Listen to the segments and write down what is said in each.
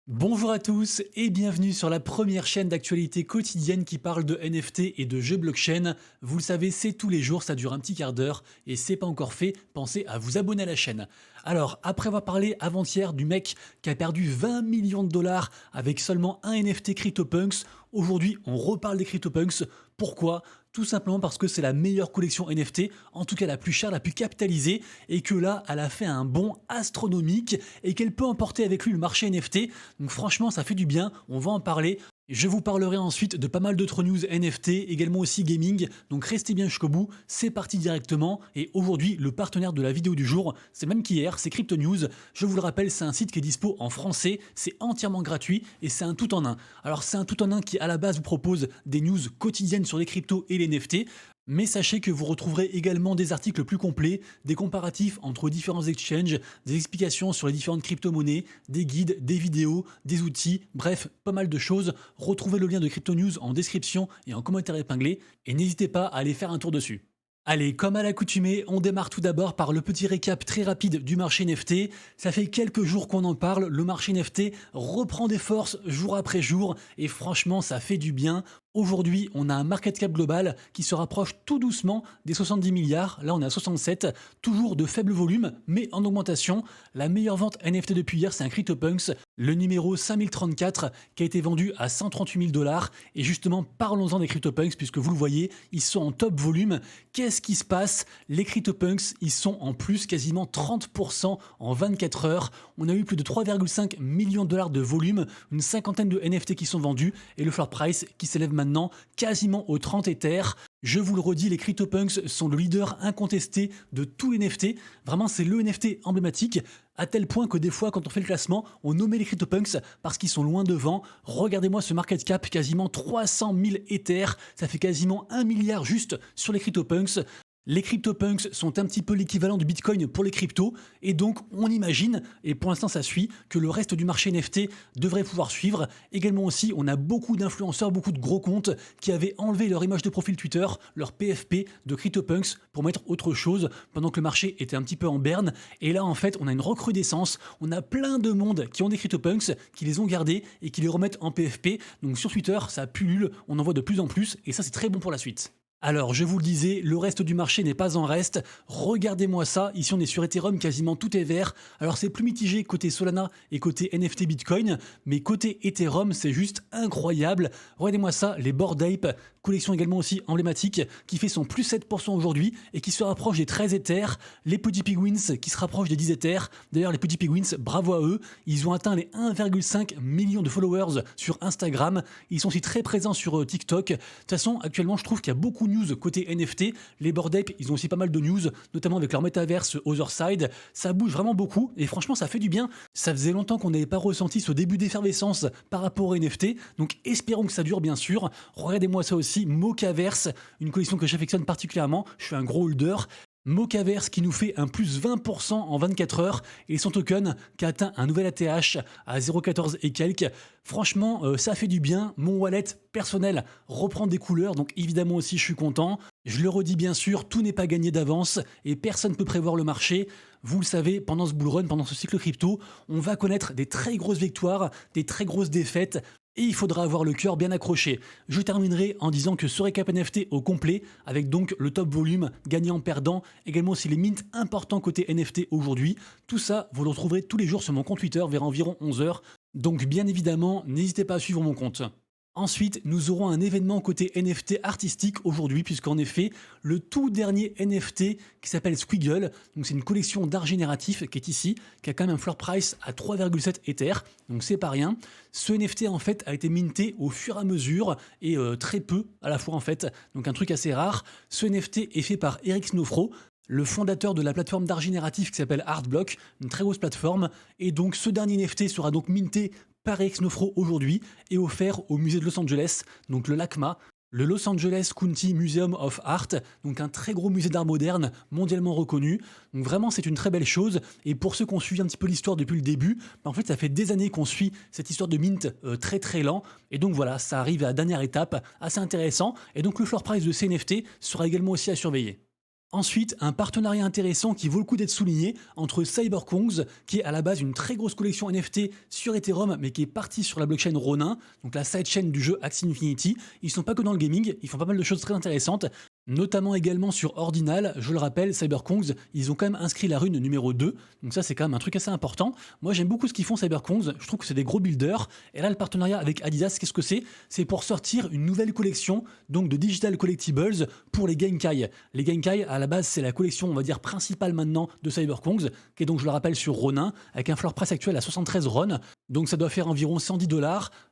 Bonjour à tous et bienvenue sur la première chaîne d'actualité quotidienne qui parle de NFT et de jeux blockchain. Vous le savez, c'est tous les jours, ça dure un petit quart d'heure et c'est pas encore fait, pensez à vous abonner à la chaîne. Alors, après avoir parlé avant-hier du mec qui a perdu 20 millions de dollars avec seulement un NFT CryptoPunks, aujourd'hui on reparle des CryptoPunks. Pourquoi? Tout simplement parce que c'est la meilleure collection NFT, en tout cas la plus chère, la plus capitalisée, et que là, elle a fait un bond astronomique et qu'elle peut emporter avec lui le marché NFT. Donc franchement, ça fait du bien, on va en parler. Je vous parlerai ensuite de pas mal d'autres news NFT, également aussi gaming, donc restez bien jusqu'au bout, c'est parti directement, et aujourd'hui, le partenaire de la vidéo du jour, c'est même qu'hier, c'est Crypto News. Je vous le rappelle, c'est un site qui est dispo en français, c'est entièrement gratuit, et c'est un tout en un. Alors c'est un tout en un qui à la base vous propose des news quotidiennes sur les cryptos et les NFT, mais sachez que vous retrouverez également des articles plus complets, des comparatifs entre différents exchanges, des explications sur les différentes crypto-monnaies, des guides, des vidéos, des outils, bref, pas mal de choses. Retrouvez le lien de Crypto News en description et en commentaire épinglé, et n'hésitez pas à aller faire un tour dessus. Allez, comme à l'accoutumée, on démarre tout d'abord par le petit récap très rapide du marché NFT. Ça fait quelques jours qu'on en parle, le marché NFT reprend des forces jour après jour et franchement ça fait du bien. Aujourd'hui, on a un market cap global qui se rapproche tout doucement des 70 milliards. Là, on est à 67, toujours de faible volume, mais en augmentation. La meilleure vente NFT depuis hier, c'est un CryptoPunks, le numéro 5034, qui a été vendu à 138 000 dollars. Et justement, parlons-en des CryptoPunks, puisque vous le voyez, ils sont en top volume. Qu'est-ce qui se passe? Les CryptoPunks, ils sont en plus quasiment 30% en 24 heures. On a eu plus de 3,5 millions de dollars de volume, une cinquantaine de NFT qui sont vendus, et le floor price qui s'élève maintenant quasiment aux 30 Ethers. Je vous le redis, les CryptoPunks sont le leader incontesté de tout NFT. Vraiment, c'est le NFT emblématique, à tel point que des fois, quand on fait le classement, on nommait les CryptoPunks parce qu'ils sont loin devant. Regardez-moi ce market cap, quasiment 300 000 Ethers. Ça fait quasiment 1 milliard juste sur les CryptoPunks. Les CryptoPunks sont un petit peu l'équivalent du Bitcoin pour les cryptos, et donc on imagine, et pour l'instant ça suit, que le reste du marché NFT devrait pouvoir suivre. Également aussi, on a beaucoup d'influenceurs, beaucoup de gros comptes qui avaient enlevé leur image de profil Twitter, leur PFP de CryptoPunks pour mettre autre chose pendant que le marché était un petit peu en berne. Et là en fait, on a une recrudescence, on a plein de monde qui ont des CryptoPunks, qui les ont gardés et qui les remettent en PFP. Donc sur Twitter, ça pullule, on en voit de plus en plus, et ça c'est très bon pour la suite. Alors, je vous le disais, le reste du marché n'est pas en reste. Regardez-moi ça. Ici, on est sur Ethereum, quasiment tout est vert. Alors, c'est plus mitigé côté Solana et côté NFT Bitcoin, mais côté Ethereum, c'est juste incroyable. Regardez-moi ça, les Bored Ape, collection également aussi emblématique, qui fait son plus 7% aujourd'hui et qui se rapproche des 13 Ethers. Les Petits Penguins qui se rapprochent des 10 Ethers. D'ailleurs, les Petits Penguins, bravo à eux. Ils ont atteint les 1,5 million de followers sur Instagram. Ils sont aussi très présents sur TikTok. De toute façon, actuellement, je trouve qu'il y a beaucoup de news côté NFT. Les Bored Ape, ils ont aussi pas mal de news, notamment avec leur métaverse Otherside. Ça bouge vraiment beaucoup et franchement, ça fait du bien. Ça faisait longtemps qu'on n'avait pas ressenti ce début d'effervescence par rapport aux NFT. Donc, espérons que ça dure, bien sûr. Regardez-moi ça aussi, Mocaverse, une collection que j'affectionne particulièrement. Je suis un gros holder. Mocaverse qui nous fait un plus 20% en 24 heures et son token qui a atteint un nouvel ATH à 0,14 et quelques. Franchement, ça fait du bien. Mon wallet personnel reprend des couleurs, donc évidemment aussi je suis content. Je le redis bien sûr, tout n'est pas gagné d'avance et personne ne peut prévoir le marché. Vous le savez, pendant ce bull run, pendant ce cycle crypto, on va connaître des très grosses victoires, des très grosses défaites. Et il faudra avoir le cœur bien accroché. Je terminerai en disant que ce récap NFT au complet, avec donc le top volume, gagnant-perdant, également aussi les mints importants côté NFT aujourd'hui, tout ça, vous le retrouverez tous les jours sur mon compte Twitter vers environ 11 heures. Donc bien évidemment, n'hésitez pas à suivre mon compte. Ensuite, nous aurons un événement côté NFT artistique aujourd'hui, puisqu'en effet, le tout dernier NFT qui s'appelle Squiggle, donc c'est une collection d'art génératif qui est ici, qui a quand même un floor price à 3,7 Ether, donc c'est pas rien. Ce NFT en fait a été minté au fur et à mesure et très peu à la fois en fait, donc un truc assez rare. Ce NFT est fait par Eric Snowfro, le fondateur de la plateforme d'art génératif qui s'appelle Artblock, une très grosse plateforme, et donc ce dernier NFT sera donc minté par Exnofro aujourd'hui et offert au musée de Los Angeles, donc le LACMA, le Los Angeles County Museum of Art, donc un très gros musée d'art moderne mondialement reconnu. Donc vraiment c'est une très belle chose et pour ceux qui ont suivi un petit peu l'histoire depuis le début, en fait ça fait des années qu'on suit cette histoire de mint très très lent et donc voilà, ça arrive à la dernière étape, assez intéressant et donc le floor price de ces NFT sera également aussi à surveiller. Ensuite, un partenariat intéressant qui vaut le coup d'être souligné entre Cyberkongs, qui est à la base une très grosse collection NFT sur Ethereum, mais qui est partie sur la blockchain Ronin, donc la sidechain du jeu Axie Infinity. Ils sont pas que dans le gaming, ils font pas mal de choses très intéressantes, notamment également sur Ordinal. Je le rappelle, Cyberkongs, ils ont quand même inscrit la rune numéro 2, donc ça c'est quand même un truc assez important. Moi j'aime beaucoup ce qu'ils font Cyberkongs, je trouve que c'est des gros builders, et là le partenariat avec Adidas, qu'est-ce que c'est? C'est pour sortir une nouvelle collection, donc de digital collectibles pour les Genkai. Les Genkai, à la base, c'est la collection, on va dire, principale maintenant de Cyberkongs, qui est donc, je le rappelle, sur Ronin, avec un floor price actuel à 73 RON, donc ça doit faire environ 110 $.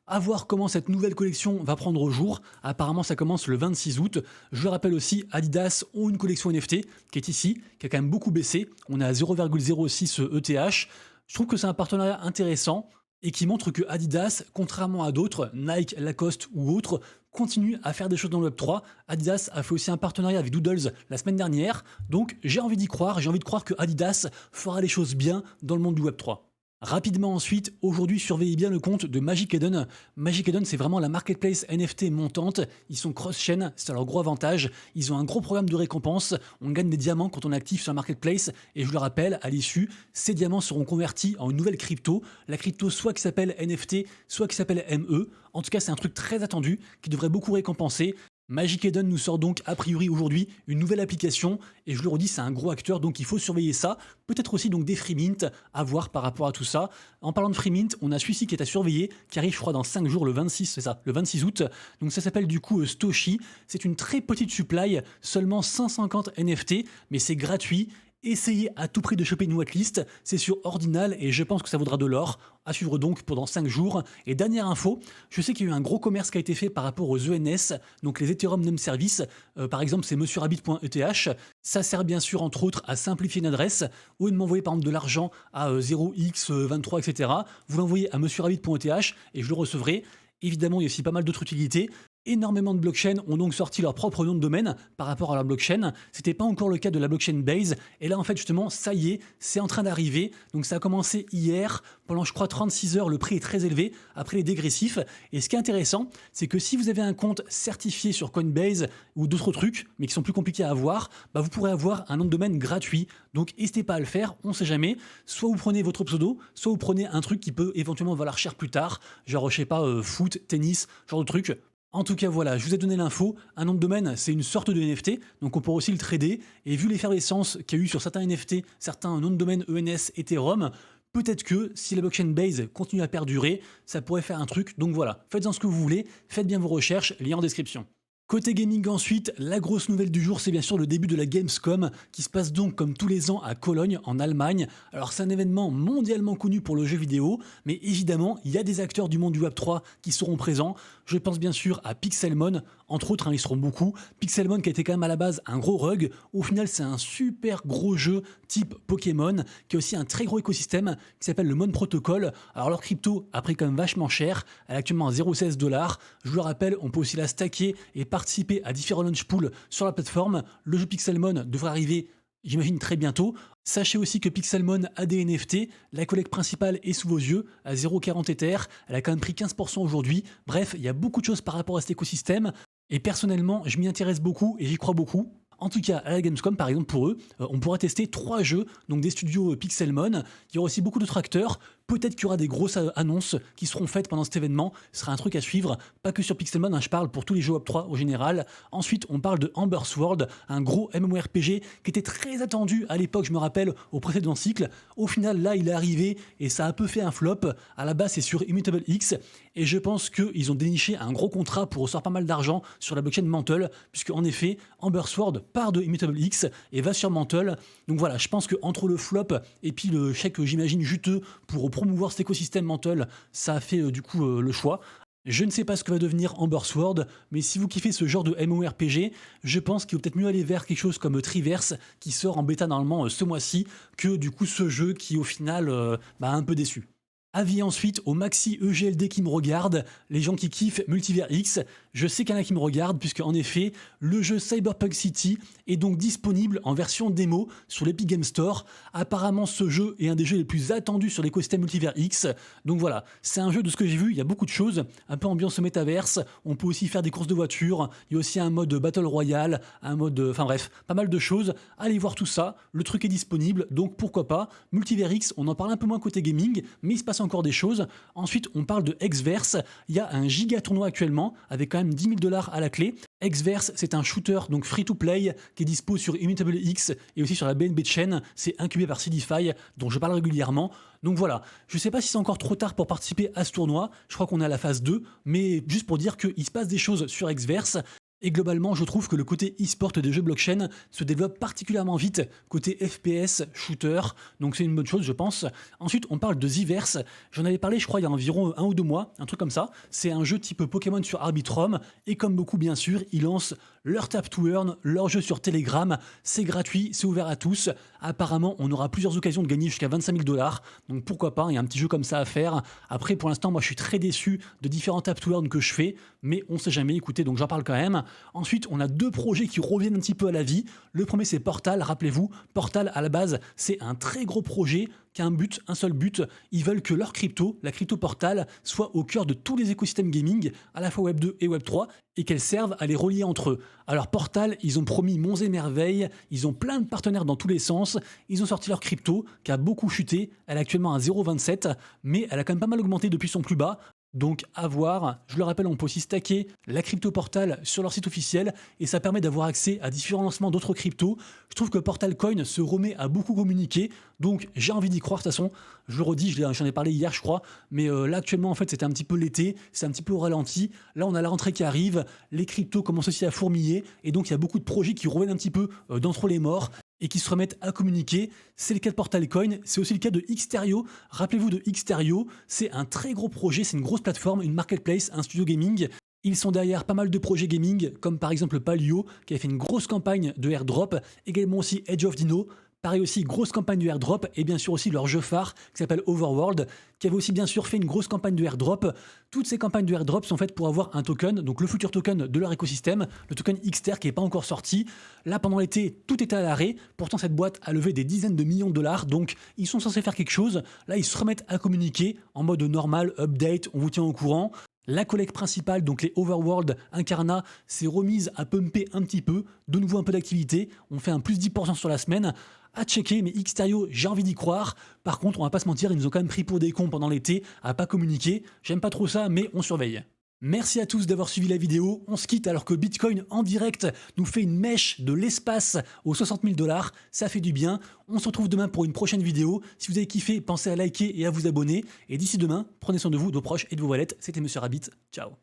À voir comment cette nouvelle collection va prendre au jour. Apparemment, ça commence le 26 août. Je le rappelle aussi, Adidas ont une collection NFT qui est ici, qui a quand même beaucoup baissé. On est à 0,06 ETH. Je trouve que c'est un partenariat intéressant et qui montre que Adidas, contrairement à d'autres, Nike, Lacoste ou autres, continue à faire des choses dans le Web3. Adidas a fait aussi un partenariat avec Doodles la semaine dernière. Donc j'ai envie d'y croire, j'ai envie de croire que Adidas fera les choses bien dans le monde du Web3. Rapidement ensuite, aujourd'hui surveillez bien le compte de Magic Eden. Magic Eden, c'est vraiment la marketplace NFT montante. Ils sont cross-chain, c'est leur gros avantage. Ils ont un gros programme de récompense. On gagne des diamants quand on est actif sur la marketplace. Et je le rappelle, à l'issue, ces diamants seront convertis en une nouvelle crypto. La crypto soit qui s'appelle NFT, soit qui s'appelle ME. En tout cas, c'est un truc très attendu qui devrait beaucoup récompenser. Magic Eden nous sort donc a priori aujourd'hui une nouvelle application et je le redis, c'est un gros acteur donc il faut surveiller ça. Peut-être aussi donc des free mint à voir par rapport à tout ça. En parlant de free mint, on a celui-ci qui est à surveiller qui arrive je crois dans 5 jours le 26, c'est ça, le 26 août. Donc ça s'appelle du coup Stoshi. C'est une très petite supply, seulement 150 NFT mais c'est gratuit. Essayez à tout prix de choper une whitelist, c'est sur Ordinal et je pense que ça vaudra de l'or. À suivre donc pendant 5 jours. Et dernière info, je sais qu'il y a eu un gros commerce qui a été fait par rapport aux ENS, donc les Ethereum Name Service. Par exemple, c'est monsieurrabbit.eth. Ça sert bien sûr entre autres à simplifier une adresse. Au lieu de m'envoyer par exemple de l'argent à 0x23, etc., vous l'envoyez à monsieurrabbit.eth et je le recevrai. Évidemment, il y a aussi pas mal d'autres utilités. Énormément de blockchains ont donc sorti leur propre nom de domaine par rapport à la blockchain. C'était pas encore le cas de la blockchain Base. Et là, en fait, justement, ça y est, c'est en train d'arriver. Donc ça a commencé hier. Pendant, je crois, 36 heures, le prix est très élevé après les dégressifs. Et ce qui est intéressant, c'est que si vous avez un compte certifié sur Coinbase ou d'autres trucs, mais qui sont plus compliqués à avoir, bah vous pourrez avoir un nom de domaine gratuit. Donc n'hésitez pas à le faire, on sait jamais. Soit vous prenez votre pseudo, soit vous prenez un truc qui peut éventuellement valoir cher plus tard. Genre, je sais pas, foot, tennis, genre de truc. En tout cas, voilà, je vous ai donné l'info. Un nom de domaine, c'est une sorte de NFT, donc on pourra aussi le trader. Et vu l'effervescence qu'il y a eu sur certains NFT, certains noms de domaine ENS, Ethereum, peut-être que si la blockchain Base continue à perdurer, ça pourrait faire un truc. Donc voilà, faites-en ce que vous voulez, faites bien vos recherches, lien en description. Côté gaming ensuite, la grosse nouvelle du jour, c'est bien sûr le début de la Gamescom, qui se passe donc comme tous les ans à Cologne, en Allemagne. Alors c'est un événement mondialement connu pour le jeu vidéo, mais évidemment, il y a des acteurs du monde du Web3 qui seront présents. Je pense bien sûr à Pixelmon, entre autres, ils seront beaucoup. Pixelmon qui a été quand même à la base un gros rug, au final c'est un super gros jeu type Pokémon, qui a aussi un très gros écosystème qui s'appelle le Mon Protocol. Alors leur crypto a pris quand même vachement cher, elle est actuellement à 0,16 $. Je vous le rappelle, on peut aussi la stacker et participer à différents launch pools sur la plateforme. Le jeu Pixelmon devrait arriver, j'imagine, très bientôt. Sachez aussi que Pixelmon a des NFT, la collecte principale est sous vos yeux, à 0,40 Ether, elle a quand même pris 15% aujourd'hui. Bref, il y a beaucoup de choses par rapport à cet écosystème, et personnellement, je m'y intéresse beaucoup et j'y crois beaucoup. En tout cas, à la Gamescom, par exemple, pour eux, on pourra tester 3 jeux, donc des studios Pixelmon. Il y aura aussi beaucoup d'autres acteurs. Peut-être qu'il y aura des grosses annonces qui seront faites pendant cet événement. Ce sera un truc à suivre. Pas que sur Pixelmon, hein, je parle pour tous les jeux Web3 au général. Ensuite, on parle de Amber Sword, un gros MMORPG qui était très attendu à l'époque, je me rappelle, au précédent cycle. Au final, là, il est arrivé et ça a un peu fait un flop. À la base, c'est sur Immutable X. Et je pense qu'ils ont déniché un gros contrat pour recevoir pas mal d'argent sur la blockchain Mantle, puisque en effet, Amber Sword part de Immutable X et va sur Mantle. Donc voilà, je pense qu'entre le flop et puis le chèque, j'imagine, juteux pour promouvoir cet écosystème Mantle, ça a fait du coup le choix. Je ne sais pas ce que va devenir Amber Sword, mais si vous kiffez ce genre de MMORPG, je pense qu'il vaut peut-être mieux aller vers quelque chose comme Triverse, qui sort en bêta normalement ce mois-ci, que du coup ce jeu qui au final a un peu déçu. Avis ensuite au maxi EGLD qui me regarde, les gens qui kiffent Multivers X. Je sais qu'il y en a qui me regardent puisque en effet, le jeu Cyberpunk City est donc disponible en version démo sur l'Epic Game Store. Apparemment, ce jeu est un des jeux les plus attendus sur l'écosystème Multivers X. Donc voilà, c'est un jeu de ce que j'ai vu, il y a beaucoup de choses, un peu ambiance métaverse. On peut aussi faire des courses de voitures. Il y a aussi un mode Battle Royale, un mode, enfin bref, pas mal de choses. Allez voir tout ça. Le truc est disponible, donc pourquoi pas. Multivers X, on en parle un peu moins côté gaming, mais il se passe encore des choses. Ensuite, on parle de Xverse. Il y a un giga tournoi actuellement avec quand même 10 000 $ à la clé. Xverse, c'est un shooter donc free to play qui est dispo sur Immutable X et aussi sur la BNB Chain. C'est incubé par Cdify dont je parle régulièrement. Donc voilà, je sais pas si c'est encore trop tard pour participer à ce tournoi. Je crois qu'on est à la phase 2, mais juste pour dire qu'il se passe des choses sur Xverse. Et globalement, je trouve que le côté e-sport des jeux blockchain se développe particulièrement vite côté FPS, shooter, donc c'est une bonne chose, je pense. Ensuite, on parle de Ziverse. J'en avais parlé, je crois, il y a environ 1 ou 2 mois, un truc comme ça. C'est un jeu type Pokémon sur Arbitrum, et comme beaucoup, bien sûr, ils lancent leur Tap to Earn, leur jeu sur Telegram. C'est gratuit, c'est ouvert à tous. Apparemment, on aura plusieurs occasions de gagner jusqu'à 25 000 $, donc pourquoi pas, il y a un petit jeu comme ça à faire. Après, pour l'instant, moi, je suis très déçu de différents Tap to Earn que je fais, mais on sait jamais, écoutez, donc j'en parle quand même. Ensuite, on a 2 projets qui reviennent un petit peu à la vie. Le premier, c'est Portal, rappelez-vous. Portal, à la base, c'est un très gros projet qui a un but, un seul but. Ils veulent que leur crypto, la crypto Portal, soit au cœur de tous les écosystèmes gaming, à la fois Web 2 et Web 3, et qu'elles servent à les relier entre eux. Alors Portal, ils ont promis monts et merveilles, ils ont plein de partenaires dans tous les sens, ils ont sorti leur crypto, qui a beaucoup chuté, elle est actuellement à 0,27, mais elle a quand même pas mal augmenté depuis son plus bas. Donc à voir, je le rappelle, on peut aussi stacker la crypto Portal sur leur site officiel et ça permet d'avoir accès à différents lancements d'autres cryptos. Je trouve que Portal Coin se remet à beaucoup communiquer, donc j'ai envie d'y croire de toute façon. Je le redis, j'en ai parlé hier je crois, mais là actuellement en fait c'était un petit peu l'été, c'est un petit peu au ralenti. Là on a la rentrée qui arrive, les cryptos commencent aussi à fourmiller et donc il y a beaucoup de projets qui reviennent un petit peu d'entre les morts et qui se remettent à communiquer. C'est le cas de Portal Coin, c'est aussi le cas de Xterio. Rappelez-vous de Xterio, c'est un très gros projet, c'est une grosse plateforme, une marketplace, un studio gaming. Ils sont derrière pas mal de projets gaming, comme par exemple Palio, qui a fait une grosse campagne de airdrop, également aussi Edge of Dino. Pareil aussi, grosse campagne de airdrop, et bien sûr aussi leur jeu phare qui s'appelle Overworld, qui avait aussi bien sûr fait une grosse campagne de airdrop. Toutes ces campagnes de airdrop sont faites pour avoir un token, donc le futur token de leur écosystème, le token Xter qui n'est pas encore sorti. Là, pendant l'été, tout était à l'arrêt. Pourtant, cette boîte a levé des dizaines de millions de $, donc ils sont censés faire quelque chose. Là, ils se remettent à communiquer en mode normal, update, on vous tient au courant. La collecte principale, donc les Overworld Incarna, s'est remise à pumper un petit peu, de nouveau un peu d'activité, on fait un plus 10% sur la semaine, à checker, mais Xterio, j'ai envie d'y croire. Par contre, on va pas se mentir, ils nous ont quand même pris pour des cons pendant l'été, à pas communiquer, j'aime pas trop ça, mais on surveille. Merci à tous d'avoir suivi la vidéo, on se quitte alors que Bitcoin en direct nous fait une mèche de l'espace aux 60 000 $, ça fait du bien. On se retrouve demain pour une prochaine vidéo, si vous avez kiffé, pensez à liker et à vous abonner, et d'ici demain, prenez soin de vous, de vos proches et de vos wallets, c'était Monsieur Rabbit, ciao.